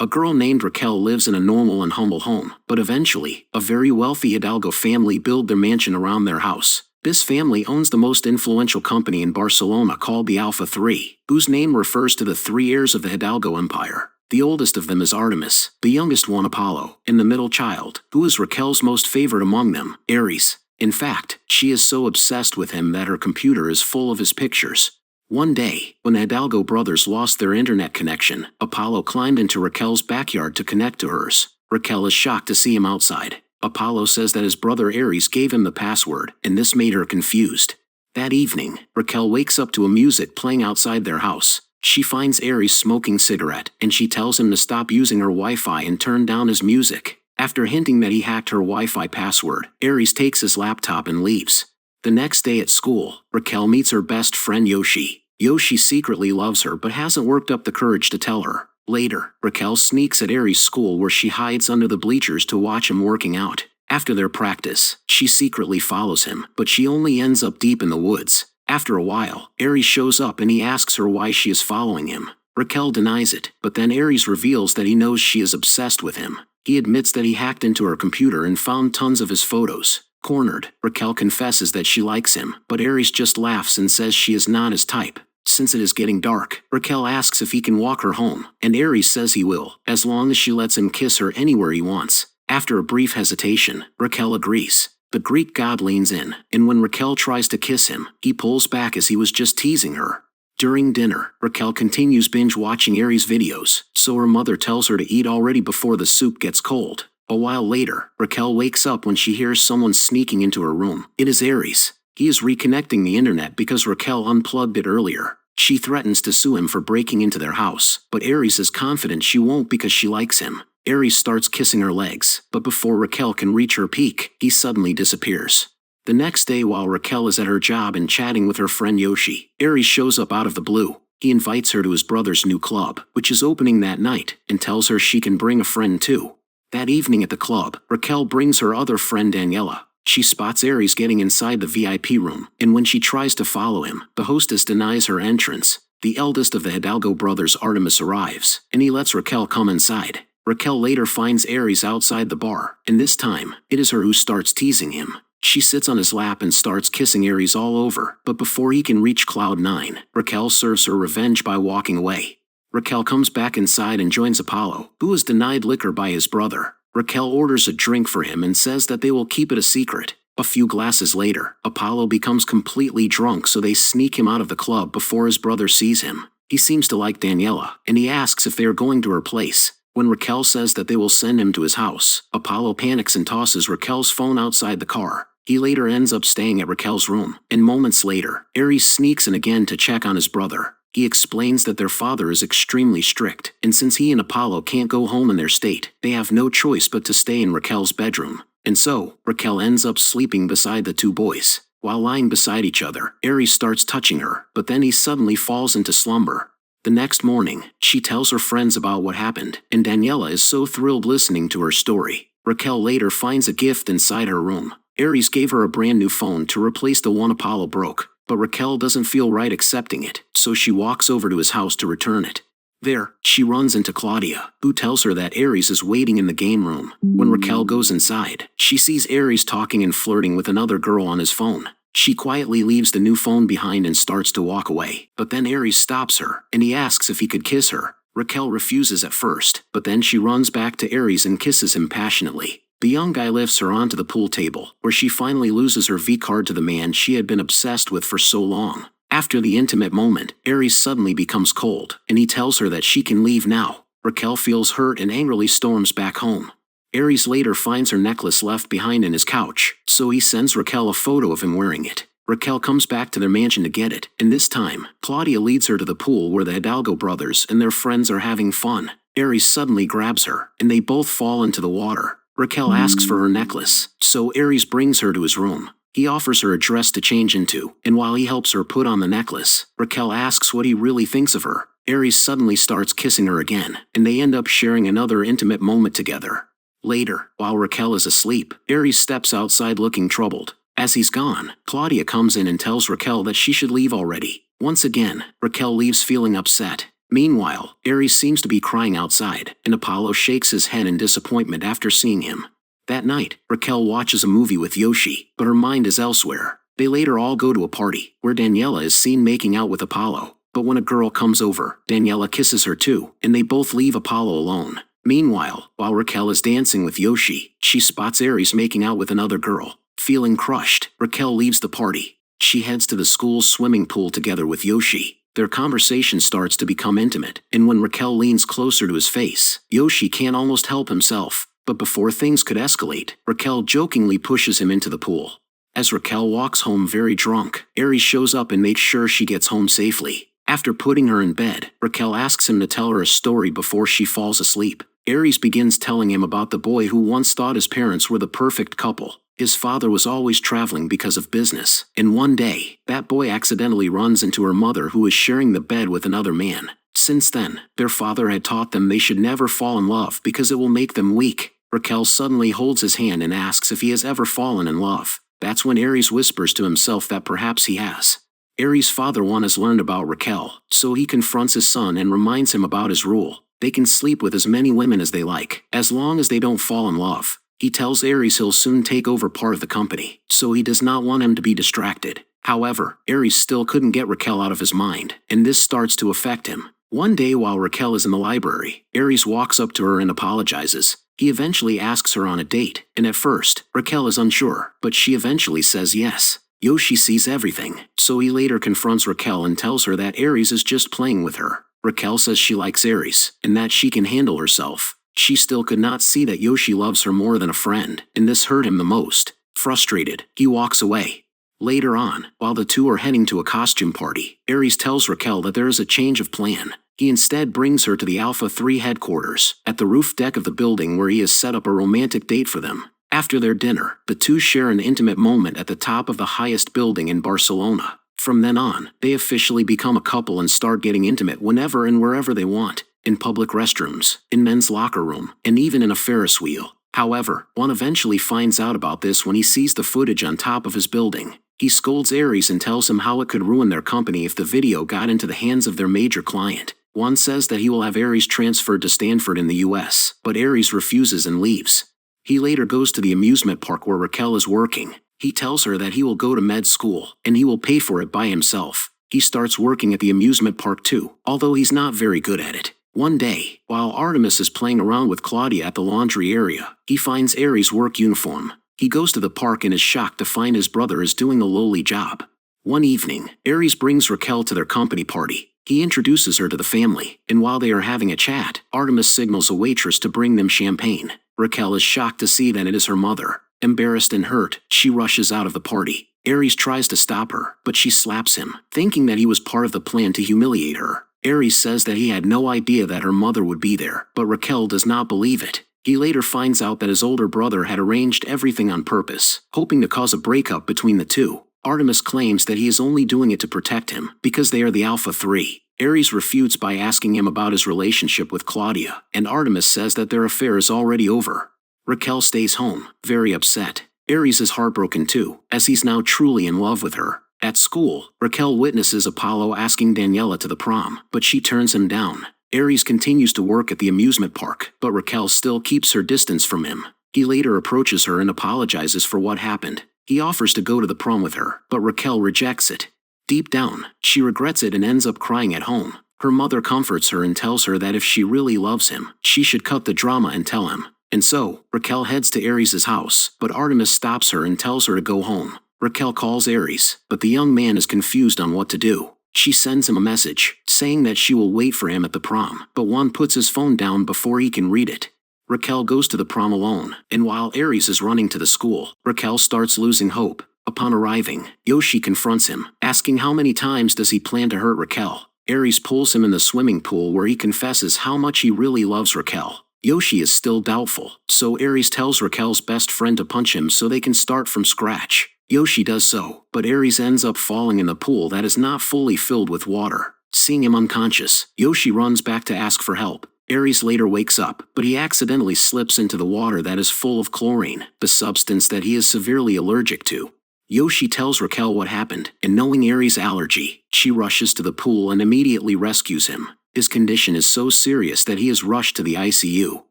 A girl named Raquel lives in a normal and humble home, but eventually, a very wealthy Hidalgo family build their mansion around their house. This family owns the most influential company in Barcelona called the Alpha 3, whose name refers to the three heirs of the Hidalgo Empire. The oldest of them is Artemis, the youngest one Apollo, and the middle child, who is Raquel's most favorite among them, Aries. In fact, she is so obsessed with him that her computer is full of his pictures. One day, when the Hidalgo brothers lost their internet connection, Apollo climbed into Raquel's backyard to connect to hers. Raquel is shocked to see him outside. Apollo says that his brother Aries gave him the password, and this made her confused. That evening, Raquel wakes up to a music playing outside their house. She finds Aries smoking cigarette, and she tells him to stop using her Wi-Fi and turn down his music. After hinting that he hacked her Wi-Fi password, Aries takes his laptop and leaves. The next day at school, Raquel meets her best friend Yoshi. Yoshi secretly loves her but hasn't worked up the courage to tell her. Later, Raquel sneaks at Aries' school where she hides under the bleachers to watch him working out. After their practice, she secretly follows him, but she only ends up deep in the woods. After a while, Aries shows up and he asks her why she is following him. Raquel denies it, but then Aries reveals that he knows she is obsessed with him. He admits that he hacked into her computer and found tons of his photos. Cornered, Raquel confesses that she likes him, but Aries just laughs and says she is not his type. Since it is getting dark, Raquel asks if he can walk her home, and Aries says he will, as long as she lets him kiss her anywhere he wants. After a brief hesitation, Raquel agrees. The Greek god leans in, and when Raquel tries to kiss him, he pulls back as he was just teasing her. During dinner, Raquel continues binge-watching Aries' videos, so her mother tells her to eat already before the soup gets cold. A while later, Raquel wakes up when she hears someone sneaking into her room. It is Aries. He is reconnecting the internet because Raquel unplugged it earlier. She threatens to sue him for breaking into their house, but Aries is confident she won't because she likes him. Aries starts kissing her legs, but before Raquel can reach her peak, he suddenly disappears. The next day while Raquel is at her job and chatting with her friend Yoshi, Aries shows up out of the blue. He invites her to his brother's new club, which is opening that night, and tells her she can bring a friend too. That evening at the club, Raquel brings her other friend Daniela. She spots Aries getting inside the VIP room, and when she tries to follow him, the hostess denies her entrance. The eldest of the Hidalgo brothers, Artemis, arrives, and he lets Raquel come inside. Raquel later finds Aries outside the bar, and this time, it is her who starts teasing him. She sits on his lap and starts kissing Aries all over, but before he can reach Cloud 9, Raquel serves her revenge by walking away. Raquel comes back inside and joins Apollo, who is denied liquor by his brother. Raquel orders a drink for him and says that they will keep it a secret. A few glasses later, Apollo becomes completely drunk, so they sneak him out of the club before his brother sees him. He seems to like Daniela, and he asks if they are going to her place. When Raquel says that they will send him to his house, Apollo panics and tosses Raquel's phone outside the car. He later ends up staying at Raquel's room, and moments later, Aries sneaks in again to check on his brother. He explains that their father is extremely strict, and since he and Apollo can't go home in their state, they have no choice but to stay in Raquel's bedroom. And so, Raquel ends up sleeping beside the two boys. While lying beside each other, Aries starts touching her, but then he suddenly falls into slumber. The next morning, she tells her friends about what happened, and Daniela is so thrilled listening to her story. Raquel later finds a gift inside her room. Aries gave her a brand new phone to replace the one Apollo broke, but Raquel doesn't feel right accepting it, so she walks over to his house to return it. There, she runs into Claudia, who tells her that Aries is waiting in the game room. When Raquel goes inside, she sees Aries talking and flirting with another girl on his phone. She quietly leaves the new phone behind and starts to walk away, but then Aries stops her, and he asks if he could kiss her. Raquel refuses at first, but then she runs back to Aries and kisses him passionately. The young guy lifts her onto the pool table, where she finally loses her V-card to the man she had been obsessed with for so long. After the intimate moment, Aries suddenly becomes cold, and he tells her that she can leave now. Raquel feels hurt and angrily storms back home. Aries later finds her necklace left behind in his couch, so he sends Raquel a photo of him wearing it. Raquel comes back to their mansion to get it, and this time, Claudia leads her to the pool where the Hidalgo brothers and their friends are having fun. Aries suddenly grabs her, and they both fall into the water. Raquel asks for her necklace, so Aries brings her to his room. He offers her a dress to change into, and while he helps her put on the necklace, Raquel asks what he really thinks of her. Aries suddenly starts kissing her again, and they end up sharing another intimate moment together. Later, while Raquel is asleep, Aries steps outside looking troubled. As he's gone, Claudia comes in and tells Raquel that she should leave already. Once again, Raquel leaves feeling upset. Meanwhile, Aries seems to be crying outside, and Apollo shakes his head in disappointment after seeing him. That night, Raquel watches a movie with Yoshi, but her mind is elsewhere. They later all go to a party, where Daniela is seen making out with Apollo. But when a girl comes over, Daniela kisses her too, and they both leave Apollo alone. Meanwhile, while Raquel is dancing with Yoshi, she spots Aries making out with another girl. Feeling crushed, Raquel leaves the party. She heads to the school's swimming pool together with Yoshi. Their conversation starts to become intimate, and when Raquel leans closer to his face, Yoshi can't almost help himself. But before things could escalate, Raquel jokingly pushes him into the pool. As Raquel walks home very drunk, Aries shows up and makes sure she gets home safely. After putting her in bed, Raquel asks him to tell her a story before she falls asleep. Aries begins telling him about the boy who once thought his parents were the perfect couple. His father was always traveling because of business, and one day, that boy accidentally runs into her mother who is sharing the bed with another man. Since then, their father had taught them they should never fall in love because it will make them weak. Raquel suddenly holds his hand and asks if he has ever fallen in love. That's when Aries whispers to himself that perhaps he has. Aries' father has learned about Raquel, so he confronts his son and reminds him about his rule. They can sleep with as many women as they like, as long as they don't fall in love. He tells Aries he'll soon take over part of the company, so he does not want him to be distracted. However, Aries still couldn't get Raquel out of his mind, and this starts to affect him. One day while Raquel is in the library, Aries walks up to her and apologizes. He eventually asks her on a date, and at first, Raquel is unsure, but she eventually says yes. Yoshi sees everything, so he later confronts Raquel and tells her that Aries is just playing with her. Raquel says she likes Aries, and that she can handle herself. She still could not see that Yoshi loves her more than a friend, and this hurt him the most. Frustrated, he walks away. Later on, while the two are heading to a costume party, Aries tells Raquel that there is a change of plan. He instead brings her to the Alpha 3 headquarters, at the roof deck of the building where he has set up a romantic date for them. After their dinner, the two share an intimate moment at the top of the highest building in Barcelona. From then on, they officially become a couple and start getting intimate whenever and wherever they want, in public restrooms, in men's locker room, and even in a Ferris wheel. However, one eventually finds out about this when he sees the footage on top of his building. He scolds Aries and tells him how it could ruin their company if the video got into the hands of their major client. One says that he will have Aries transferred to Stanford in the US, but Aries refuses and leaves. He later goes to the amusement park where Raquel is working. He tells her that he will go to med school, and he will pay for it by himself. He starts working at the amusement park too, although he's not very good at it. One day, while Artemis is playing around with Claudia at the laundry area, he finds Aries' work uniform. He goes to the park and is shocked to find his brother is doing a lowly job. One evening, Aries brings Raquel to their company party. He introduces her to the family, and while they are having a chat, Artemis signals a waitress to bring them champagne. Raquel is shocked to see that it is her mother. Embarrassed and hurt, she rushes out of the party. Aries tries to stop her, but she slaps him, thinking that he was part of the plan to humiliate her. Aries says that he had no idea that her mother would be there, but Raquel does not believe it. He later finds out that his older brother had arranged everything on purpose, hoping to cause a breakup between the two. Artemis claims that he is only doing it to protect him, because they are the Alpha 3. Aries refutes by asking him about his relationship with Claudia, and Artemis says that their affair is already over. Raquel stays home, very upset. Aries is heartbroken too, as he's now truly in love with her. At school, Raquel witnesses Apollo asking Daniela to the prom, but she turns him down. Aries continues to work at the amusement park, but Raquel still keeps her distance from him. He later approaches her and apologizes for what happened. He offers to go to the prom with her, but Raquel rejects it. Deep down, she regrets it and ends up crying at home. Her mother comforts her and tells her that if she really loves him, she should cut the drama and tell him. And so, Raquel heads to Aries' house, but Artemis stops her and tells her to go home. Raquel calls Aries, but the young man is confused on what to do. She sends him a message, saying that she will wait for him at the prom, but Juan puts his phone down before he can read it. Raquel goes to the prom alone, and while Aries is running to the school, Raquel starts losing hope. Upon arriving, Yoshi confronts him, asking how many times does he plan to hurt Raquel. Aries pulls him in the swimming pool where he confesses how much he really loves Raquel. Yoshi is still doubtful, so Aries tells Raquel's best friend to punch him so they can start from scratch. Yoshi does so, but Aries ends up falling in the pool that is not fully filled with water. Seeing him unconscious, Yoshi runs back to ask for help. Aries later wakes up, but he accidentally slips into the water that is full of chlorine, the substance that he is severely allergic to. Yoshi tells Raquel what happened, and knowing Aries' allergy, she rushes to the pool and immediately rescues him. His condition is so serious that he is rushed to the ICU.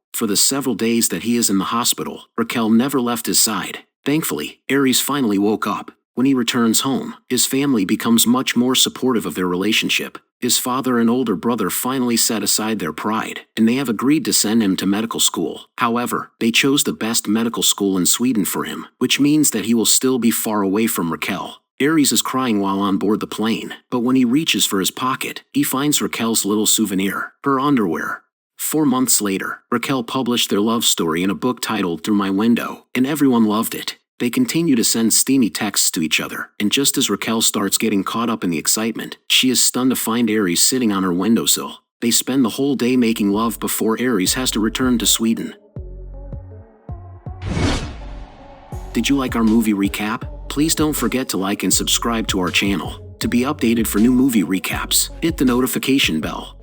For the several days that he is in the hospital, Raquel never left his side. Thankfully, Aries finally woke up. When he returns home, his family becomes much more supportive of their relationship. His father and older brother finally set aside their pride, and they have agreed to send him to medical school. However, they chose the best medical school in Sweden for him, which means that he will still be far away from Raquel. Aries is crying while on board the plane, but when he reaches for his pocket, he finds Raquel's little souvenir, her underwear. 4 months later, Raquel published their love story in a book titled Through My Window, and everyone loved it. They continue to send steamy texts to each other, and just as Raquel starts getting caught up in the excitement, she is stunned to find Aries sitting on her windowsill. They spend the whole day making love before Aries has to return to Sweden. Did you like our movie recap? Please don't forget to like and subscribe to our channel. To be updated for new movie recaps, hit the notification bell.